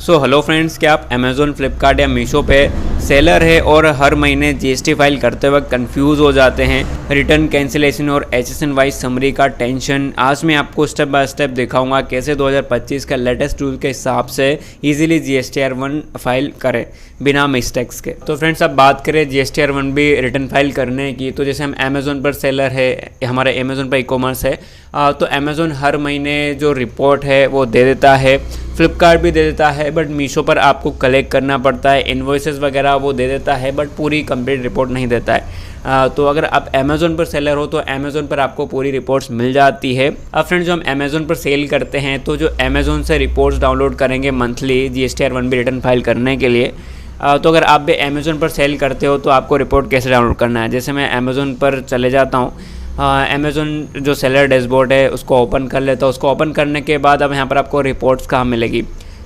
So hello friends, क्या आप Amazon, Flipkart या मीशो पे सेलर है और हर महीने जीएसटी फाइल करते वक्त कंफ्यूज हो जाते हैं? रिटर्न कैंसिलेशन और एचएसएन वाइज समरी का टेंशन। आज मैं आपको स्टेप बाय स्टेप दिखाऊंगा कैसे 2025 का लेटेस्ट रूल के हिसाब से इजीली GSTR1 फाइल करें बिना मिस्टेक्स के। तो फ्रेंड्स, अब बात करें GSTR1 भी रिटर्न फाइल करने की, तो जैसे हम अमेज़ोन पर सेलर है, हमारे अमेज़ोन पर ई-कॉमर्स है, तो अमेज़ोन हर महीने जो रिपोर्ट है वो दे देता है, फ्लिपकार्ट भी दे देता है, बट मीशो पर आपको कलेक्ट करना पड़ता है। इनवॉइसेस वगैरह वो दे देता है, बट पूरी कंप्लीट रिपोर्ट नहीं देता है। तो अगर आप अमेज़ोन पर सेलर हो तो अमेज़ोन पर आपको पूरी रिपोर्ट्स मिल जाती है। अब फ्रेंड्स, जो हम अमेज़ोन पर सेल करते हैं तो जो अमेज़ोन से रिपोर्ट्स डाउनलोड करेंगे मंथली GSTR1 भी रिटर्न फाइल करने के लिए, तो अगर आप भी अमेज़ोन पर सेल करते हो तो आपको रिपोर्ट कैसे डाउनलोड करना है। जैसे मैं अमेज़ोन पर चले जाता हूँ, अमेज़ोन जो सेलर डैशबोर्ड है उसको ओपन कर लेता हूँ। उसको ओपन करने के बाद अब यहाँ पर आपको रिपोर्ट्स कहाँ मिलेगी,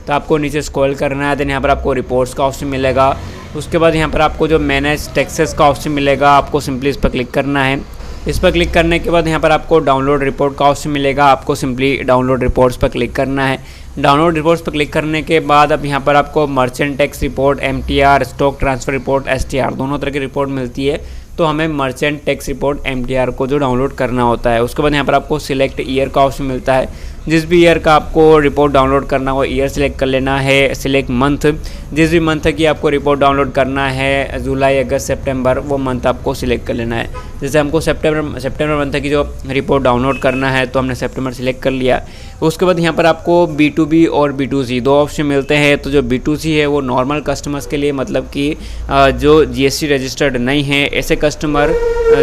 तो आपको नीचे स्क्रॉल करना है। देन यहाँ पर आपको रिपोर्ट्स का ऑप्शन मिलेगा। उसके बाद यहाँ पर आपको जो मैनेज टैक्सेस का ऑप्शन मिलेगा, आपको सिंपली इस पर क्लिक करना है। इस पर क्लिक करने के बाद यहाँ पर आपको डाउनलोड रिपोर्ट का ऑप्शन मिलेगा, आपको सिंपली डाउनलोड रिपोर्ट्स पर क्लिक करना है। डाउनलोड रिपोर्ट्स पर क्लिक करने के बाद अब यहाँ पर आपको merchant tax report, MTR, stock transfer report, STR दोनों तरह की रिपोर्ट मिलती है। तो हमें मर्चेंट टैक्स रिपोर्ट MTR को जो डाउनलोड करना होता है, उसके बाद यहाँ पर आपको सिलेक्ट ईयर का ऑप्शन मिलता है। जिस भी ईयर का आपको रिपोर्ट डाउनलोड करना हो ईयर सिलेक्ट कर लेना है। सिलेक्ट मंथ, जिस भी मंथ की आपको रिपोर्ट डाउनलोड करना है, जुलाई, अगस्त, सितंबर, वो मंथ आपको सिलेक्ट कर लेना है। जैसे हमको सितंबर मंथ की जो रिपोर्ट डाउनलोड करना है तो हमने सितंबर सिलेक्ट कर लिया। उसके बाद यहाँ पर आपको B2B और B2C दो ऑप्शन मिलते हैं। तो जो B2C है वो नॉर्मल कस्टमर्स के लिए, मतलब कि जो GST रजिस्टर्ड नहीं है, ऐसे कस्टमर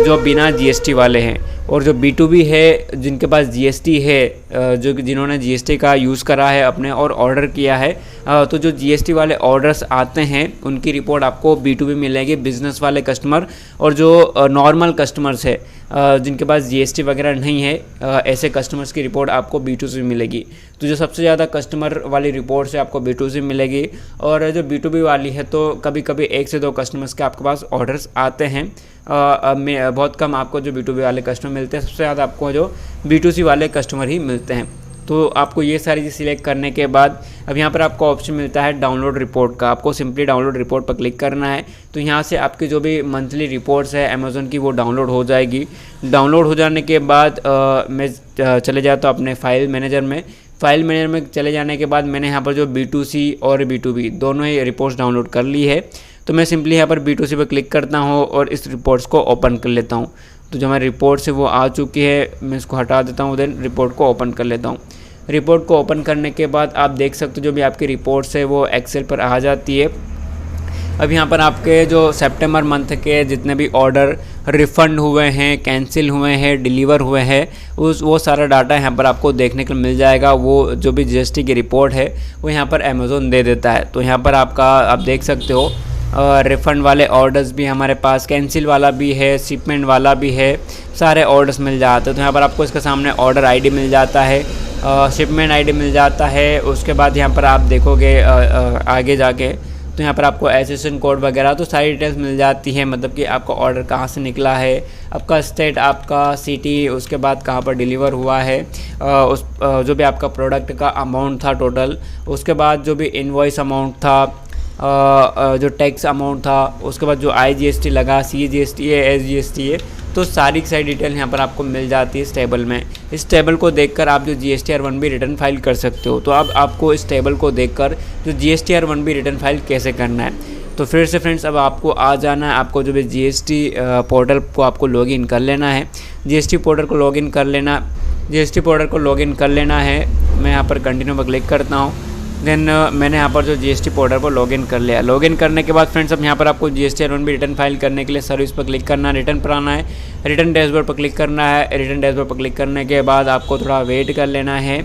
जो बिना GST वाले हैं। और जो B2B है जिनके पास GST है, जो जिन्होंने GST का यूज़ करा है अपने और ऑर्डर किया है, तो जो GST वाले ऑर्डर्स आते हैं उनकी रिपोर्ट आपको B2B मिलेगी, बिज़नेस वाले कस्टमर। और जो नॉर्मल कस्टमर्स है जिनके पास GST वगैरह नहीं है, ऐसे कस्टमर्स की रिपोर्ट आपको B2C मिलेगी। तो जो सबसे ज़्यादा कस्टमर वाली रिपोर्ट है आपको B2C मिलेगी। और जो B2B वाली है तो कभी कभी 1 से 2 कस्टमर्स के आपके पास ऑर्डर्स आते हैं। बहुत कम आपको जो B2B वाले कस्टमर मिलते हैं, सबसे ज़्यादा आपको जो B2C वाले कस्टमर ही मिलते हैं। तो आपको ये सारी चीज़ सिलेक्ट करने के बाद अब यहाँ पर आपको ऑप्शन मिलता है डाउनलोड रिपोर्ट का। आपको सिंपली डाउनलोड रिपोर्ट पर क्लिक करना है। तो यहाँ से आपकी जो भी मंथली रिपोर्ट्स है अमेज़ोन की वो डाउनलोड हो जाएगी। डाउनलोड हो जाने के बाद मैं चले जाता हूँ अपने फाइल मैनेजर में। फाइल मैनेजर में चले जाने के बाद मैंने यहाँ पर जो B2C और B2B दोनों ही रिपोर्ट्स डाउनलोड कर ली है। तो मैं सिंपली यहाँ पर B2C पर क्लिक करता हूँ और इस रिपोर्ट्स को ओपन कर लेता हूँ। तो जो हमारी रिपोर्ट्स है वो आ चुकी है, मैं इसको हटा देता हूँ, देन रिपोर्ट को ओपन कर लेता हूँ। रिपोर्ट को ओपन करने के बाद आप देख सकते हो जो भी आपकी रिपोर्ट्स है वो एक्सेल पर आ जाती है। अब यहाँ पर आपके जो सितंबर मंथ के जितने भी ऑर्डर रिफ़ंड हुए हैं, कैंसिल हुए हैं, डिलीवर हुए हैं, वो सारा डाटा यहाँ पर आपको देखने को मिल जाएगा। वो जो भी GST की रिपोर्ट है वो यहाँ पर अमेज़ोन दे देता है। तो यहाँ पर आप देख सकते हो रिफ़ंड वाले ऑर्डर्स भी हमारे पास, कैंसिल वाला भी है, शिपमेंट वाला भी है, सारे ऑर्डर्स मिल जाते हैं। तो यहाँ पर आपको इसके सामने ऑर्डर ID मिल जाता है, शिपमेंट ID मिल जाता है। उसके बाद यहाँ पर आप देखोगे आगे जाके तो यहाँ पर आपको एसएसएन कोड वगैरह तो सारी डिटेल्स मिल जाती है, मतलब कि आपका ऑर्डर कहाँ से निकला है, आपका स्टेट, आपका सिटी, उसके बाद कहाँ पर डिलीवर हुआ है, जो भी आपका प्रोडक्ट का अमाउंट था टोटल, उसके बाद जो भी इनवॉइस अमाउंट था, जो टैक्स अमाउंट था, उसके बाद जो IGST लगा, CGST है, SGST है, तो सारी डिटेल यहाँ पर आपको मिल जाती है इस टेबल में। इस टेबल को देखकर आप जो GSTR1 भी रिटर्न फाइल कर सकते हो। तो अब आपको इस टेबल को देखकर जो GSTR1 भी रिटर्न फाइल कैसे करना है, तो फिर से फ्रेंड्स अब आपको आ जाना है। आपको जो भी GST पोर्टल को आपको लॉगिन कर लेना है। GST पोर्टल को लॉगिन कर लेना है। मैं यहाँ पर कंटिन्यू पर क्लिक करता हूँ। देन मैंने यहाँ पर जो GST पोर्टल पर लॉगिन कर लिया। लॉगिन करने के बाद फ्रेंड्स अब यहाँ पर आपको GSTR1 भी रिटर्न फाइल करने के लिए सर्विस पर क्लिक करना है, रिटर्न पर आना है, रिटर्न डैशबोर्ड पर क्लिक करना है। रिटर्न डैशबोर्ड पर क्लिक करने के बाद आपको थोड़ा वेट कर लेना है।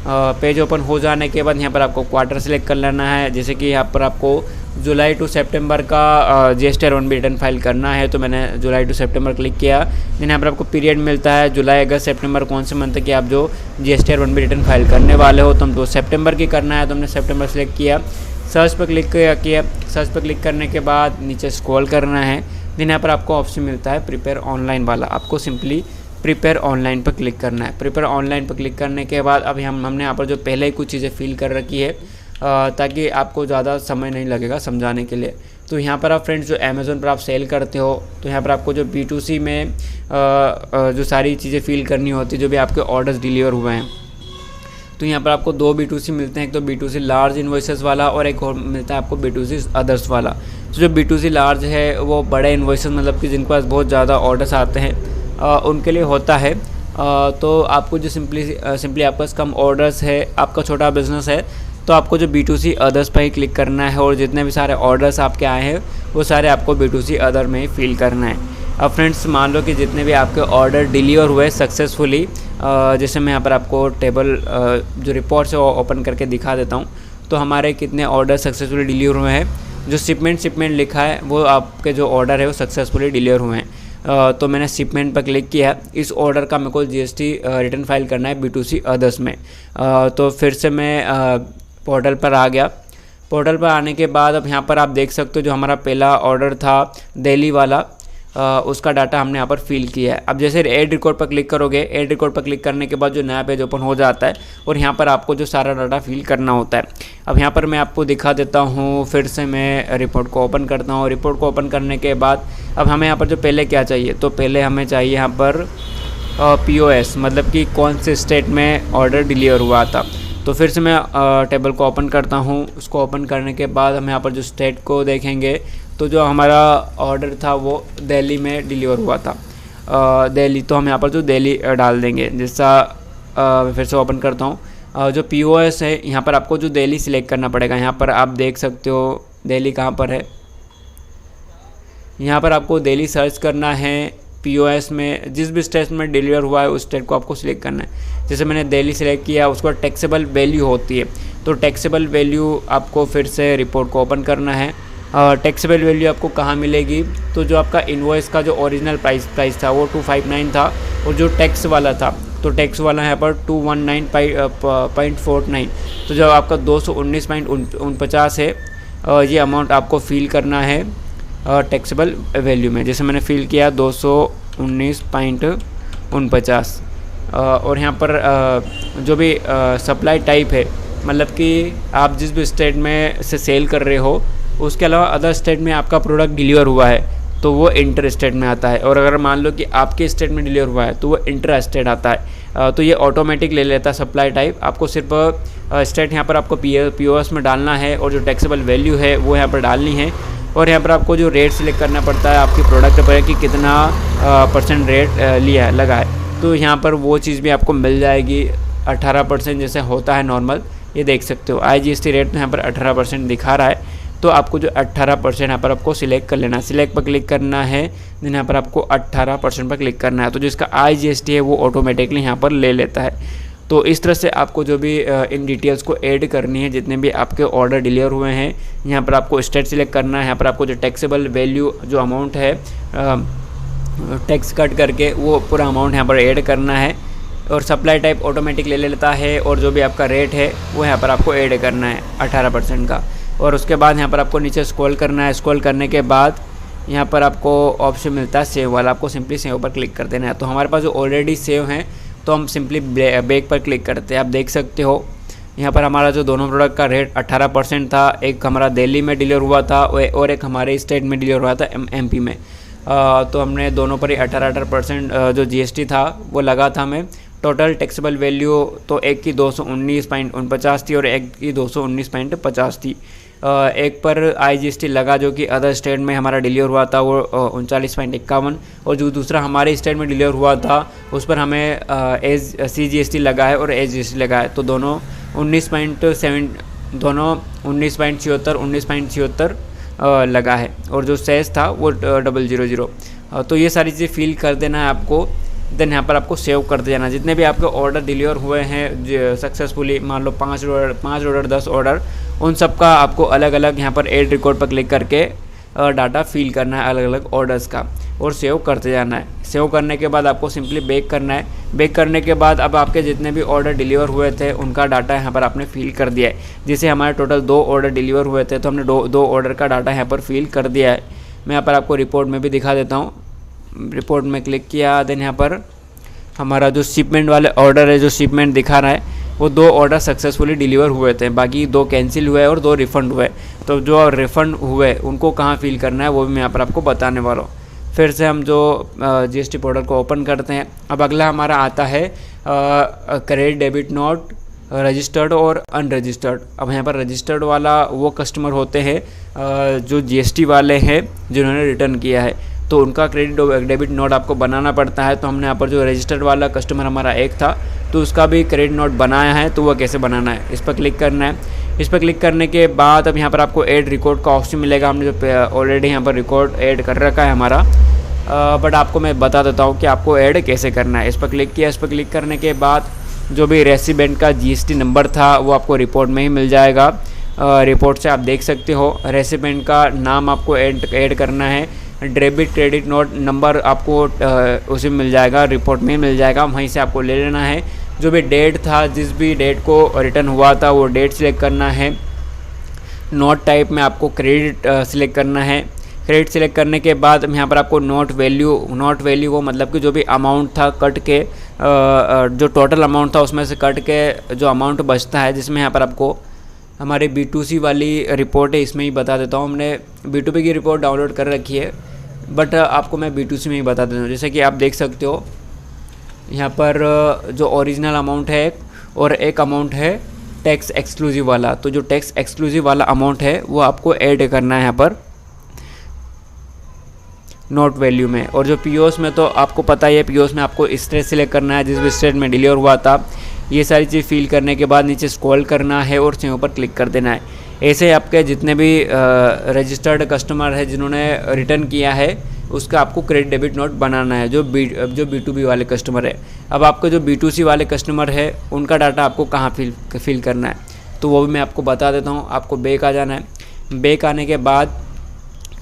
पेज ओपन हो जाने के बाद यहाँ पर आपको क्वार्टर सेलेक्ट कर लेना है। जैसे कि यहाँ पर आपको जुलाई टू सितंबर का GSTR1 भी रिटर्न फाइल करना है, तो मैंने जुलाई टू सितंबर क्लिक किया। देन यहाँ पर आपको पीरियड मिलता है जुलाई, अगस्त, सितंबर, कौन से मंथ की आप जो GSTR1 भी रिटर्न फाइल करने वाले हो। तो हम तो सितंबर की करना है, तो हमने सितंबर सेलेक्ट किया। सर्च पर क्लिक किया। सर्च पर क्लिक करने के बाद नीचे स्क्रॉल करना है। देन यहाँ पर आपको ऑप्शन मिलता है प्रिपेयर ऑनलाइन वाला, आपको सिंपली प्रिपेयर ऑनलाइन पर क्लिक करना है। प्रिपेयर ऑनलाइन पर क्लिक करने के बाद अब हमने यहाँ पर जो पहले ही कुछ चीज़ें फिल कर रखी है ताकि आपको ज़्यादा समय नहीं लगेगा समझाने के लिए। तो यहाँ पर आप फ्रेंड्स जो अमेज़ोन पर आप सेल करते हो तो यहाँ पर आपको जो B2C में जो सारी चीज़ें फिल करनी होती है, जो भी आपके ऑर्डर्स डिलीवर हुए हैं, तो यहाँ पर आपको 2 B2C मिलते हैं। एक तो B2C लार्ज इन्वॉइसेस वाला और एक और मिलता है आपको B2C अदर्स वाला। तो जो B2C लार्ज है वो बड़े इन्वॉइसेस मतलब कि जिनके पास बहुत ज़्यादा ऑर्डर्स आते हैं उनके लिए होता है। तो आपको जो सिंपली आपके पास कम ऑर्डर्स है, आपका छोटा बिजनेस है, तो आपको जो B2C अदर्स पर ही क्लिक करना है और जितने भी सारे ऑर्डर्स आपके आए हैं वो सारे आपको B2C अदर में ही फिल करना है। अब फ्रेंड्स मान लो कि जितने भी आपके ऑर्डर डिलीवर हुए सक्सेसफुली, जैसे मैं यहाँ पर आपको टेबल जो रिपोर्ट्स है वो ओपन करके दिखा देता हूँ। तो हमारे कितने ऑर्डर सक्सेसफुली डिलीवर हुए हैं, जो शिपमेंट लिखा है वो आपके जो ऑर्डर है वो सक्सेसफुली डिलीवर हुए हैं। तो मैंने शिपमेंट पर क्लिक किया। इस ऑर्डर का मेरे को GST रिटर्न फाइल करना है B2C अदर्स में। तो फिर से मैं पोर्टल पर आ गया। पोर्टल पर आने के बाद अब यहाँ पर आप देख सकते हो जो हमारा पहला ऑर्डर था दिल्ली वाला, उसका डाटा हमने यहाँ पर फिल किया है। अब जैसे ऐड रिकॉर्ड पर क्लिक करोगे, ऐड रिकॉर्ड पर क्लिक करने के बाद जो नया पेज ओपन हो जाता है और यहाँ पर आपको जो सारा डाटा फिल करना होता है। अब यहाँ पर मैं आपको दिखा देता हूँ। फिर से मैं रिपोर्ट को ओपन करता हूँ। रिपोर्ट को ओपन करने के बाद अब हमें यहाँ पर जो पहले क्या चाहिए, तो पहले हमें चाहिए यहाँ पर POS, मतलब कि कौन से स्टेट में ऑर्डर डिलीवर हुआ था। तो फिर से मैं टेबल को ओपन करता हूँ। उसको ओपन करने के बाद हम यहाँ पर जो स्टेट को देखेंगे तो जो हमारा ऑर्डर था वो दिल्ली में डिलीवर हुआ था, दिल्ली। तो हम यहाँ पर जो दिल्ली डाल देंगे। जैसा फिर से ओपन करता हूँ। जो POS है यहाँ पर आपको जो दिल्ली सिलेक्ट करना पड़ेगा। यहाँ पर आप देख सकते हो दिल्ली कहाँ पर है। यहाँ पर आपको दिल्ली सर्च करना है। POS में जिस भी स्टेट में डिलीवर हुआ है उस स्टेट को आपको सिलेक्ट करना है। जैसे मैंने दिल्ली सिलेक्ट किया, उसको टैक्सेबल वैल्यू होती है, तो टैक्सेबल वैल्यू आपको फिर से रिपोर्ट को ओपन करना है। टैक्सेबल वैल्यू आपको कहाँ मिलेगी, तो जो आपका इनवॉइस का जो ओरिजिनल प्राइस था वो 259 था और जो टैक्स वाला था तो टैक्स वाला यहाँ पर 219.49। तो जो आपका 219.49 है, ये अमाउंट आपको फिल करना है टैक्सेबल वैल्यू में। जैसे मैंने फिल किया 219.49। और यहाँ पर जो भी सप्लाई टाइप है, मतलब कि आप जिस भी स्टेट में से सेल कर रहे हो उसके अलावा अदर स्टेट में आपका प्रोडक्ट डिलीवर हुआ है तो वो इंटर स्टेट में आता है। और अगर मान लो कि आपके स्टेट में डिलीवर हुआ है तो वो इंट्रा स्टेट आता है। तो ये ऑटोमेटिक ले लेता है सप्लाई टाइप। आपको सिर्फ स्टेट यहाँ पर आपको POS में डालना है और जो टैक्सेबल वैल्यू है वो यहाँ पर डालनी है। और यहाँ पर आपको जो रेट सिलेक्ट करना पड़ता है आपकी प्रोडक्ट पर कि कितना % रेट लगा है। तो यहाँ पर वो चीज़ भी आपको मिल जाएगी 18% जैसे होता है नॉर्मल। ये देख सकते हो IGST रेट तो यहाँ पर 18% दिखा रहा है। तो आपको जो 18% यहाँ पर आपको सिलेक्ट कर लेना है। सिलेक्ट पर क्लिक करना है, देन यहाँ पर आपको 18% पर क्लिक करना है। तो जिसका IGST है वो ऑटोमेटिकली यहाँ पर ले लेता है। तो इस तरह से आपको जो भी इन डिटेल्स को ऐड करनी है, जितने भी आपके ऑर्डर डिलीवर हुए हैं, यहाँ पर आपको स्टेट सिलेक्ट करना है। यहाँ पर आपको जो टैक्सेबल वैल्यू जो अमाउंट है टैक्स कट करके वो पूरा अमाउंट यहाँ पर ऐड करना है। और सप्लाई टाइप ऑटोमेटिक ले लेता है और जो भी आपका रेट है वो यहाँ पर आपको ऐड करना है 18% का। और उसके बाद यहाँ पर आपको नीचे स्क्रॉल करना है। स्क्रॉल करने के बाद यहाँ पर आपको ऑप्शन मिलता है सेव वाला, आपको सिंपली सेव पर क्लिक कर देना है। तो हमारे पास जो ऑलरेडी सेव हैं तो हम सिंपली बैक पर क्लिक करते हैं। आप देख सकते हो यहाँ पर हमारा जो दोनों प्रोडक्ट का रेट 18% था। एक हमारा दिल्ली में डिलीवर हुआ था और एक हमारे स्टेट में डिलीवर हुआ था MP में। तो हमने दोनों पर ही 18% जो GST था वो लगा था हमें। टोटल टैक्सेबल वैल्यू तो एक की 219.49 थी और एक की 219.50 थी। एक पर IGST लगा जो कि अदर स्टेट में हमारा डिलीवर हुआ था वो 39.51 और जो दूसरा हमारे स्टेट में डिलीवर हुआ था उस पर हमें CGST लगा है और SGST लगा है। तो दोनों 19.76 लगा है और जो सेस था वो 000। तो ये सारी चीज़ें फिल कर देना है आपको। देन यहाँ पर आपको सेव कर देना। जितने भी आपके ऑर्डर डिलीवर हुए हैं सक्सेसफुली, मान लो 5 ऑर्डर 10 ऑर्डर, उन सब का आपको अलग अलग यहाँ पर ऐड रिकॉर्ड पर क्लिक करके डाटा फिल करना है अलग अलग ऑर्डर्स का और सेव करते जाना है। सेव करने के बाद आपको सिंपली बैक करना है। बैक करने के बाद अब आपके जितने भी ऑर्डर डिलीवर हुए थे उनका डाटा यहाँ पर आपने फिल कर दिया है। जैसे हमारे टोटल 2 ऑर्डर डिलीवर हुए थे तो हमने 2 ऑर्डर का डाटा यहाँ पर फिल कर दिया है। मैं यहाँ पर आपको रिपोर्ट में भी दिखा देता हूँ। रिपोर्ट में क्लिक किया, देन यहाँ पर हमारा जो शिपमेंट वाले ऑर्डर है जो शिपमेंट दिखा रहा है वो 2 ऑर्डर सक्सेसफुली डिलीवर हुए थे, बाकी 2 कैंसिल हुए और 2 रिफ़ंड हुए। तो जो रिफ़ंड हुए उनको कहाँ फिल करना है वो भी मैं यहाँ पर आपको बताने वाला हूँ। फिर से हम जो जीएसटी पोर्टल को ओपन करते हैं। अब अगला हमारा आता है क्रेडिट डेबिट नोट रजिस्टर्ड और अनरजिस्टर्ड। अब यहाँ पर रजिस्टर्ड वाला वो कस्टमर होते हैं जो जीएसटी वाले हैं जिन्होंने रिटर्न किया है, तो उनका क्रेडिट डेबिट नोट आपको बनाना पड़ता है। तो हमने यहाँ पर जो रजिस्टर्ड वाला कस्टमर हमारा एक था तो उसका भी क्रेडिट नोट बनाया है, तो वह कैसे बनाना है इस पर क्लिक करना है। इस पर क्लिक करने के बाद अब यहाँ पर आपको ऐड रिकॉर्ड का ऑप्शन मिलेगा। हमने जो ऑलरेडी यहाँ पर रिकॉर्ड ऐड कर रखा है हमारा, बट आपको मैं बता देता हूँ कि आपको ऐड कैसे करना है। इस पर क्लिक किया। इस पर क्लिक करने के बाद जो भी रेसिडेंट का जीएसटी नंबर था वो आपको रिपोर्ट में ही मिल जाएगा। रिपोर्ट से आप देख सकते हो रेसिडेंट का नाम आपको ऐड करना है। डेबिट क्रेडिट नोट नंबर आपको उसी में मिल जाएगा, रिपोर्ट में मिल जाएगा, वहीं से आपको ले लेना है। जो भी डेट था, जिस भी डेट को रिटर्न हुआ था वो डेट सिलेक्ट करना है। नोट टाइप में आपको क्रेडिट सिलेक्ट करना है। क्रेडिट सिलेक्ट करने के बाद यहाँ पर आपको नोट वैल्यू वो मतलब कि जो भी अमाउंट था कट के जो टोटल अमाउंट था उसमें से कट के जो अमाउंट बचता है, जिसमें यहाँ पर आपको हमारी B2C वाली रिपोर्ट है, इसमें ही बता देता हूँ। हमने B2B की रिपोर्ट डाउनलोड कर रखी है, बट आपको मैं B2C में ही बता देता हूँ। जैसे कि आप देख सकते हो यहाँ पर जो ओरिजिनल अमाउंट है और एक अमाउंट है टैक्स एक्सक्लूसिव वाला। तो जो टैक्स एक्सक्लूसिव वाला अमाउंट है वो आपको ऐड करना है यहाँ पर नोट वैल्यू में। और जो पीओस में तो आपको पता ही है, पीओस में आपको स्टेट सिलेक्ट करना है जिस भी स्टेट में डिलीवर हुआ था। ये सारी चीज़ फिल करने के बाद नीचे स्क्रॉल करना है और सेव पर क्लिक कर देना है। ऐसे आपके जितने भी रजिस्टर्ड कस्टमर है जिन्होंने रिटर्न किया है उसका आपको क्रेडिट डेबिट नोट बनाना है, जो B2B वाले कस्टमर है। अब आपके जो B2C वाले कस्टमर है उनका डाटा आपको कहाँ फिल करना है तो वो भी मैं आपको बता देता हूँ। आपको बैक आ जाना है। बैक आने के बाद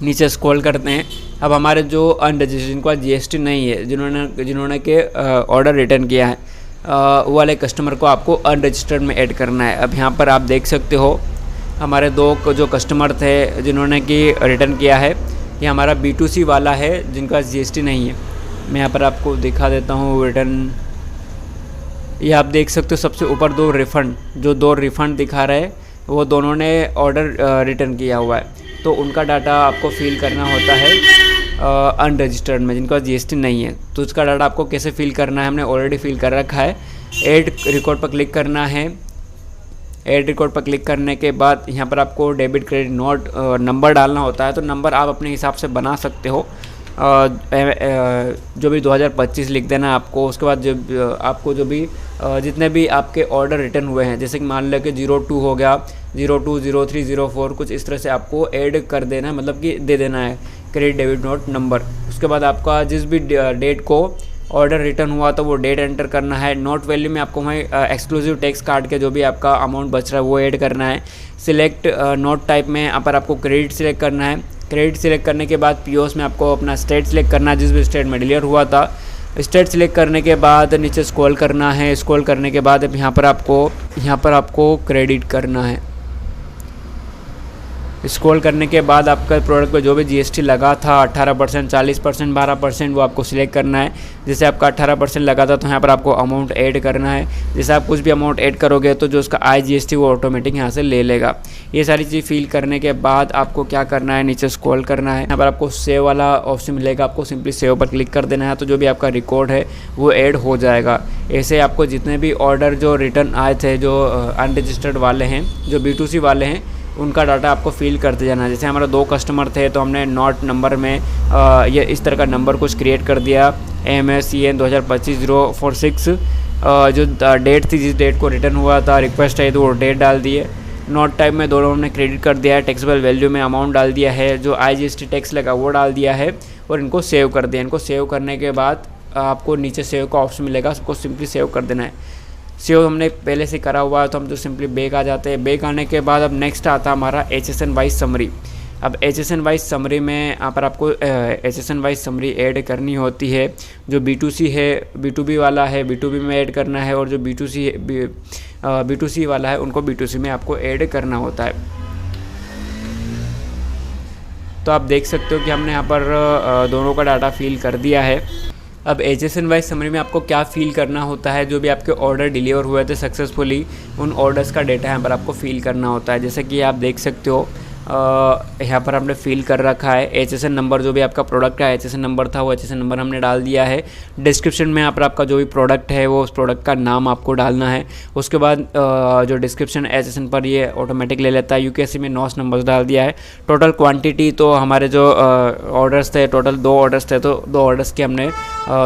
नीचे स्क्रॉल करते हैं। अब हमारे जो अनरजिस्टर्ड जिनका जीएसटी नहीं है, जिन्होंने के ऑर्डर रिटर्न किया है वो वाले कस्टमर को आपको अनरजिस्टर्ड में ऐड करना है। अब यहाँ पर आप देख सकते हो हमारे 2 जो कस्टमर थे जिन्होंने कि रिटर्न किया है, ये हमारा B2C वाला है जिनका जीएसटी नहीं है। मैं यहाँ पर आपको दिखा देता हूँ रिटर्न। ये आप देख सकते हो सबसे ऊपर 2 रिफ़ंड दिखा रहे हैं, वो दोनों ने ऑर्डर रिटर्न किया हुआ है, तो उनका डाटा आपको फिल करना होता है अनरजिस्टर्ड में जिनका जीएसटी नहीं है। तो उसका डाटा आपको कैसे फिल करना है हमने ऑलरेडी फिल कर रखा है। ऐड रिकॉर्ड पर क्लिक करना है। ऐड रिकॉर्ड पर क्लिक करने के बाद यहाँ पर आपको डेबिट क्रेडिट नोट नंबर डालना होता है, तो नंबर आप अपने हिसाब से बना सकते हो। जो भी 2025 लिख देना आपको। उसके बाद जो आपको जो भी जितने भी आपके ऑर्डर रिटर्न हुए हैं, जैसे कि मान लो कि 02 हो गया, 02, 03, 04 कुछ इस तरह से आपको ऐड कर देना है, मतलब कि दे देना है क्रेडिट डेबिट नोट नंबर। उसके बाद आपका जिस भी डेट को ऑर्डर रिटर्न हुआ तो वो डेट एंटर करना है। नोट वैल्यू में आपको वहीं एक्सक्लूसिव टैक्स काट के जो भी आपका अमाउंट बच रहा है वो ऐड करना है। सिलेक्ट नोट टाइप में यहाँ पर आपको क्रेडिट सिलेक्ट करना है। क्रेडिट सिलेक्ट करने के बाद पीओस में आपको अपना स्टेट सिलेक्ट करना है, जिस भी स्टेट में डिलीवर हुआ था। स्टेट सिलेक्ट करने के बाद नीचे स्क्रॉल करना है। स्क्रॉल करने के बाद अब यहाँ पर आपको क्रेडिट करना है। स्क्रॉल करने के बाद आपका प्रोडक्ट पे जो भी जीएसटी लगा था 18%, 40%, 12%, वो आपको सिलेक्ट करना है। जैसे आपका 18% लगा था तो यहाँ पर आपको अमाउंट ऐड करना है। जैसे आप कुछ भी अमाउंट ऐड करोगे तो जो उसका IGST वो ऑटोमेटिक यहाँ से ले लेगा। ये सारी चीज़ फिल करने के बाद आपको क्या करना है, नीचे स्क्रॉल करना है। यहाँ पर आपको सेव वाला ऑप्शन मिलेगा, आपको सिंपली सेव पर क्लिक कर देना है, तो जो भी आपका रिकॉर्ड है वो ऐड हो जाएगा। ऐसे आपको जितने भी ऑर्डर जो रिटर्न आए थे, जो अनरजिस्टर्ड वाले हैं, जो B2C वाले हैं, उनका डाटा आपको फिल करते जाना है। जैसे हमारा 2 कस्टमर थे तो हमने नोट नंबर में ये इस तरह का नंबर कुछ क्रिएट कर दिया, MSCN 2025-046। जो डेट थी, जिस डेट को रिटर्न हुआ था, रिक्वेस्ट है तो वो डेट डाल दिए। नोट टाइप में दोनों हमने क्रेडिट कर दिया है। टैक्सेबल वैल्यू में अमाउंट डाल दिया है, जो IGST टैक्स लगा वो डाल दिया है और इनको सेव कर दिया। इनको सेव करने के बाद आपको नीचे सेव का ऑप्शन मिलेगा, उसको सिंपली सेव कर देना है। सेव हमने पहले से करा हुआ है तो हम तो सिंपली बैक आ जाते हैं। बैक आने के बाद अब नेक्स्ट आता है हमारा HSN वाइज समरी। अब HSN वाइज समरी में यहाँ पर आपको HSN वाइज समरी ऐड करनी होती है। जो B2C है, B2B वाला है, B2B में ऐड करना है, और जो B2C वाला है उनको B2C में आपको ऐड करना होता है। तो आप देख सकते हो कि हमने यहाँ पर दोनों का डाटा फिल कर दिया है। अब HSN वाइज समरी में आपको क्या फिल करना होता है, जो भी आपके ऑर्डर डिलीवर हुए थे सक्सेसफुली उन ऑर्डर्स का डेटा यहाँ पर आपको फिल करना होता है। जैसे कि आप देख सकते हो यहाँ पर हमने फिल कर रखा है HSN नंबर, जो भी आपका प्रोडक्ट का HSN नंबर था वो HSN नंबर हमने डाल दिया है। डिस्क्रिप्शन में यहाँ पर आपका जो भी प्रोडक्ट है वो उस प्रोडक्ट का नाम आपको डालना है। उसके बाद जो डिस्क्रिप्शन HSN पर ये ऑटोमेटिक ले लेता है। UKC में नॉस नंबर्स डाल दिया है। टोटल क्वांटिटी तो हमारे जो ऑर्डर्स थे, टोटल 2 ऑर्डर्स थे, तो 2 ऑर्डर्स के हमने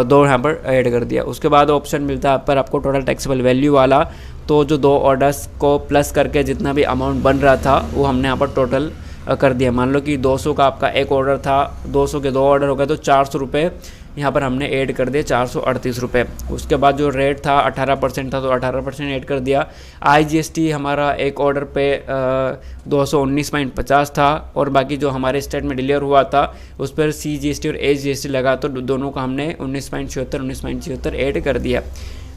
2 यहाँ पर ऐड कर दिया। उसके बाद ऑप्शन मिलता है आप पर आपको टोटल टैक्सेबल वैल्यू वाला, तो जो 2 ऑर्डर्स को प्लस करके जितना भी अमाउंट बन रहा था वो हमने यहाँ पर टोटल कर दिया। मान लो कि 200 का आपका एक ऑर्डर था, 200 के 2 ऑर्डर हो गए तो 400 रुपये यहाँ पर हमने ऐड कर दिए, 438 रुपये। उसके बाद जो रेट था 18% था तो 18% ऐड कर दिया। IGST हमारा एक ऑर्डर पे 219.50 था, और बाकी जो हमारे स्टेट में डिलीवर हुआ था उस पर CGST और HGST लगा, तो दोनों का हमने 19.76 ऐड कर दिया।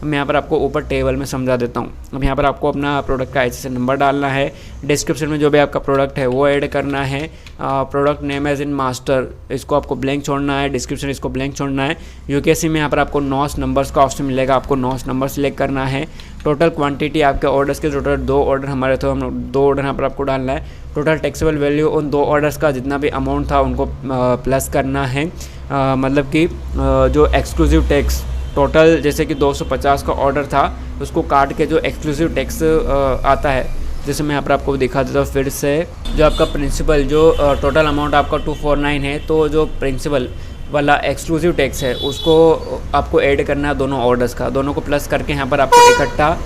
मैं यहाँ पर आपको ऊपर टेबल में समझा देता हूँ। अब यहाँ पर आपको अपना प्रोडक्ट का HSN नंबर डालना है। डिस्क्रिप्शन में जो भी आपका प्रोडक्ट है वो ऐड करना है। Product name as in master, इसको आपको ब्लैंक छोड़ना है। डिस्क्रिप्शन इसको ब्लैंक छोड़ना है। UKC में यहाँ पर आपको नॉस नंबर्स का ऑप्शन मिलेगा, आपको नॉस नंबर सेलेक्ट करना है। टोटल क्वांटिटी आपके ऑर्डर्स के टोटल 2 ऑर्डर हमारे थे, हम 2 ऑर्डर यहाँ पर आपको डालना है। टोटल टैक्सेबल वैल्यू उन 2 ऑर्डर्स का जितना भी अमाउंट था उनको प्लस करना है। मतलब कि जो एक्सक्लूसिव टैक्स टोटल जैसे कि 250 का ऑर्डर था उसको काट के जो एक्सक्लूसिव टैक्स आता है, जैसे मैं यहाँ पर आपको दिखा देता हूँ फिर से। जो आपका प्रिंसिपल जो टोटल अमाउंट आपका 249 है, तो जो प्रिंसिपल वाला एक्सक्लूसिव टैक्स है उसको आपको ऐड करना है दोनों ऑर्डर्स का, दोनों को प्लस करके यहाँ पर आपको इकट्ठा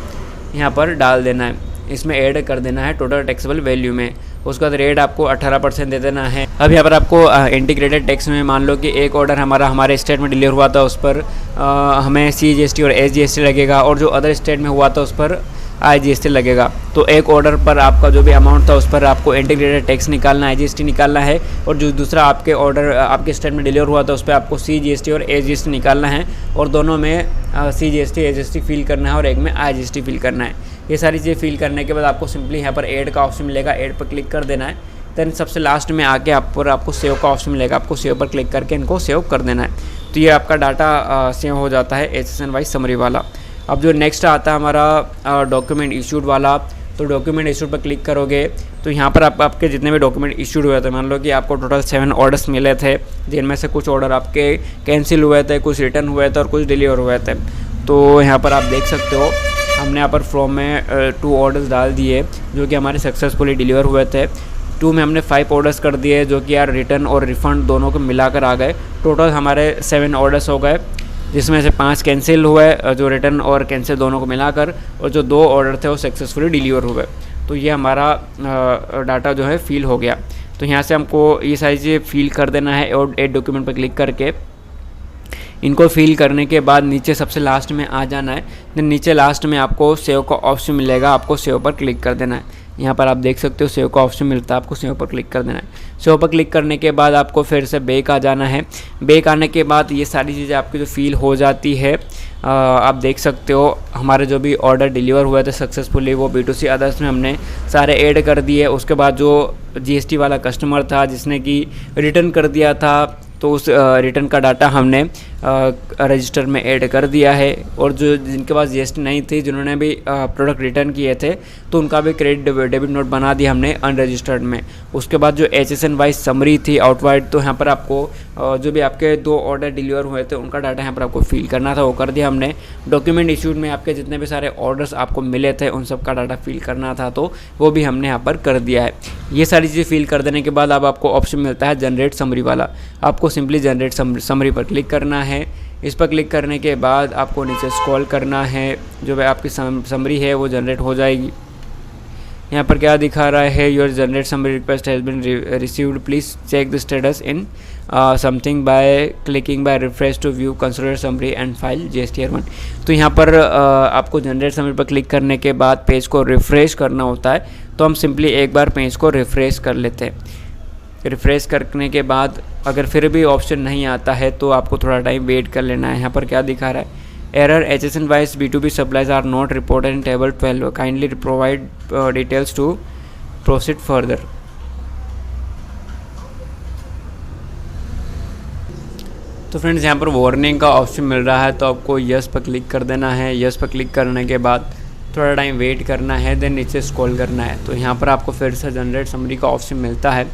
यहाँ पर डाल देना है, इसमें ऐड कर देना है टोटल टैक्सेबल वैल्यू में। उसका रेट आपको 18% दे देना है। अब यहाँ पर आपको इंटीग्रेटेड टैक्स में मान लो कि एक ऑर्डर हमारे स्टेट में डिलीवर हुआ था, उस पर हमें CGST और HGST लगेगा, और जो अदर स्टेट में हुआ था उस पर IGST लगेगा। तो एक ऑर्डर पर आपका जो भी अमाउंट था उस पर आपको इंटीग्रेटेड टैक्स निकालना है, IGST निकालना है, और जो दूसरा आपके ऑर्डर आपके स्टेट में डिलीवर हुआ था उस पर आपको CGST और HGST निकालना है, और दोनों में CGST HGST फिल करना है और एक में IGST फिल करना है। ये सारी चीज़ें फिल करने के बाद आपको सिंपली यहाँ पर ऐड का ऑप्शन मिलेगा, ऐड पर क्लिक कर देना है। देन सबसे लास्ट में आके आपको सेव का ऑप्शन मिलेगा, आपको सेव पर क्लिक करके इनको सेव कर देना है। तो ये आपका डाटा सेव हो जाता है HSN वाइज समरी वाला। अब जो नेक्स्ट आता है हमारा डॉक्यूमेंट इशूड वाला, तो डॉक्यूमेंट इशूड पर क्लिक करोगे तो यहाँ पर आपके जितने भी डॉक्यूमेंट इशूड हुए थे, मान लो कि आपको टोटल 7 ऑर्डर्स मिले थे, जिनमें से कुछ ऑर्डर आपके कैंसिल हुए थे, कुछ रिटर्न हुए थे और कुछ डिलीवर हुए थे। तो यहाँ पर आप देख सकते हो हमने यहाँ पर फ्रॉम में 2 ऑर्डर्स डाल दिए जो कि हमारे सक्सेसफुली डिलीवर हुए थे। 2 में हमने 5 ऑर्डर्स कर दिए जो कि यार रिटर्न और रिफ़ंड दोनों को मिलाकर आ गए। टोटल हमारे 7 ऑर्डर्स हो गए, जिसमें से 5 कैंसिल हुए जो रिटर्न और कैंसिल दोनों को मिलाकर, और जो 2 ऑर्डर थे वो सक्सेसफुली डिलीवर हुए। तो ये हमारा डाटा जो है फिल हो गया। तो यहाँ से हमको ये सारी चीज़ें फिल कर देना है और एड डॉक्यूमेंट पर क्लिक करके इनको फिल करने के बाद नीचे सबसे लास्ट में आ जाना है। देन नीचे लास्ट में आपको सेव का ऑप्शन मिलेगा, आपको सेव पर क्लिक कर देना है। यहाँ पर आप देख सकते हो सेव का ऑप्शन मिलता है, आपको सेव पर क्लिक कर देना है। सेव पर क्लिक करने के बाद आपको फिर से बैक आ जाना है। बैक आने के बाद ये सारी चीज़ें आपकी जो फिल हो जाती है, आप देख सकते हो हमारे जो भी ऑर्डर डिलीवर हुए थे सक्सेसफुली वो B2C अदर्स में हमने सारे ऐड कर दिए। उसके बाद जो GST वाला कस्टमर था जिसने कि रिटर्न कर दिया था, तो उस रिटर्न का डाटा हमने रजिस्टर में ऐड कर दिया है। और जो जिनके पास GST नहीं थी, जिन्होंने भी प्रोडक्ट रिटर्न किए थे, तो उनका भी क्रेडिट डेबिट नोट बना दिया हमने अनरजिस्टर्ड में। उसके बाद जो HSN वाइज समरी थी आउटवाइड, तो यहाँ पर आपको जो भी आपके 2 ऑर्डर डिलीवर हुए थे उनका डाटा यहाँ पर आपको फिल करना था, वो कर दिया हमने। डॉक्यूमेंट इशूड में आपके जितने भी सारे ऑर्डर्स आपको मिले थे उन सब का डाटा फिल करना था, तो वो भी हमने यहाँ पर कर दिया है। ये सारी चीज़ें फिल कर देने के बाद अब आपको ऑप्शन मिलता है जनरेट समरी वाला। आपको सिंपली जनरेट समरी पर क्लिक करना है। इस पर क्लिक करने के बाद आपको नीचे स्क्रॉल करना है, जो आपकी समरी है वो जनरेट हो जाएगी। यहाँ पर क्या दिखा रहा है, your generate summary request has been received, please check the status in something by clicking by refresh to view consider summary and file GSTR1। तो यहाँ पर आपको जनरेट समरी पर क्लिक करने के बाद पेज को रिफ्रेश करना होता है। तो हम सिंपली एक बार पेज को रिफ्रेश कर लेते हैं। रिफ्रेश करने के बाद अगर फिर भी ऑप्शन नहीं आता है तो आपको थोड़ा टाइम वेट कर लेना है। यहाँ पर क्या दिखा रहा है, error HSN wise B2B supplies are not reported in table 12, kindly provide details to proceed further. तो फ्रेंड्स यहाँ पर वार्निंग का ऑप्शन मिल रहा है, तो आपको यस पर क्लिक कर देना है। यस पर क्लिक करने के बाद थोड़ा टाइम वेट करना है, देन नीचे स्क्रॉल करना है। तो यहाँ पर आपको फिर से जनरेट समरी का ऑप्शन मिलता है।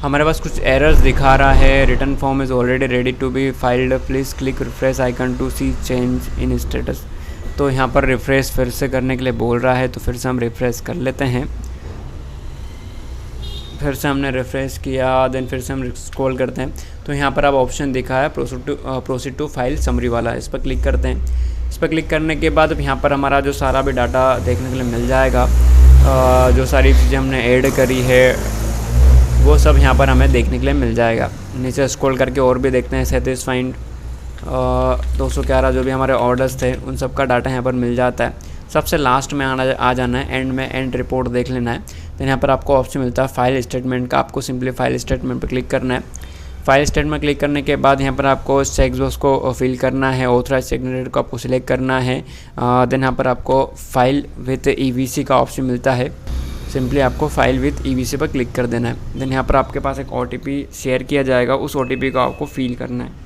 हमारे पास कुछ एरर्स दिखा रहा है, return form is already ready to be filed, please click refresh icon to see change in status. तो यहाँ पर रिफ्रेश फिर से करने के लिए बोल रहा है, तो फिर से हम रिफ्रेश कर लेते हैं। फिर से हमने रिफ्रेश किया, देन फिर से हम स्क्रॉल करते हैं। तो यहाँ पर आप ऑप्शन दिखा है प्रोसीड टू फाइल समरी वाला, इस पर क्लिक करते हैं। इस पर क्लिक करने के बाद अब यहाँ पर हमारा जो सारा भी डाटा देखने के लिए मिल जाएगा। जो सारी चीज़ें हमने ऐड करी है वो सब यहाँ पर हमें देखने के लिए मिल जाएगा। नीचे स्क्रॉल करके और भी देखते हैं। सेटिस्फाइड 211 जो भी हमारे ऑर्डर्स थे उन सब का डाटा यहाँ पर मिल जाता है। सबसे लास्ट में आ जाना है, एंड में एंड रिपोर्ट देख लेना है। तो यहाँ पर आपको ऑप्शन मिलता है फाइल स्टेटमेंट का, आपको सिंपली फाइल स्टेटमेंट पर क्लिक करना है। फाइल स्टेटमेंट क्लिक करने के बाद यहाँ पर आपको चेक बॉक्स को फिल करना है, ऑथराइज सिग्नेचर को आपको सिलेक्ट करना है। देन यहाँ पर आपको फाइल विथ EVC का ऑप्शन मिलता है, सिंपली आपको फाइल विथ EVC पर क्लिक कर देना है। देन यहाँ पर आपके पास एक OTP शेयर किया जाएगा, उस OTP को आपको फिल करना है।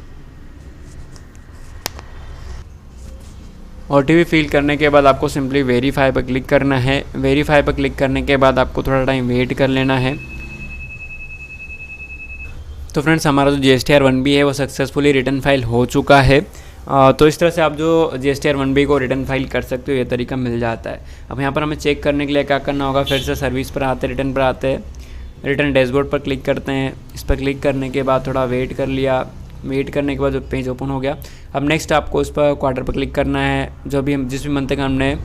OTP फिल करने के बाद आपको सिंपली वेरीफाई पर क्लिक करना है। वेरीफाई पर क्लिक करने के बाद आपको थोड़ा टाइम वेट कर लेना है। तो फ्रेंड्स हमारा जो GSTR 1B है वो सक्सेसफुली रिटर्न फाइल हो चुका है। तो इस तरह से आप जो GSTR 1B को रिटर्न फाइल कर सकते हो, ये तरीका मिल जाता है। अब यहाँ पर हमें चेक करने के लिए क्या करना होगा, फिर से सर्विस पर आते, रिटर्न पर आते हैं, रिटर्न डैशबोर्ड पर क्लिक करते हैं। इस पर क्लिक करने के बाद थोड़ा वेट कर लिया, वेट करने के बाद जो पेज ओपन हो गया। अब नेक्स्ट आपको उस पर क्वार्टर पर क्लिक करना है, जो भी हम जिस भी मंथ का हमने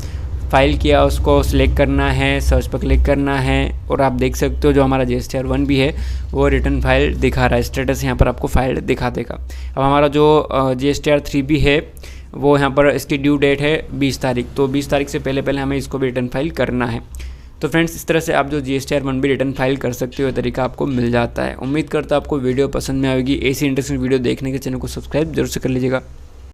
फाइल किया उसको सिलेक्ट करना है, सर्च पर क्लिक करना है और आप देख सकते हो जो हमारा GSTR 1B है वो रिटर्न फाइल दिखा रहा है। स्टेटस यहाँ पर आपको फाइल दिखा देगा। अब हमारा जो GSTR 3B है वो यहाँ पर इसकी ड्यू डेट है 20 तारीख, तो 20 तारीख से पहले हमें इसको भी रिटर्न फाइल करना है। तो फ्रेंड्स इस तरह से आप जो GSTR 1B रिटर्न फाइल कर सकते हो, तरीका आपको मिल जाता है। उम्मीद करता हूँ आपको वीडियो पसंद में आएगी। ऐसी इंटरेस्टिंग वीडियो देखने के चैनल को सब्सक्राइब जरूर से कर लीजिएगा।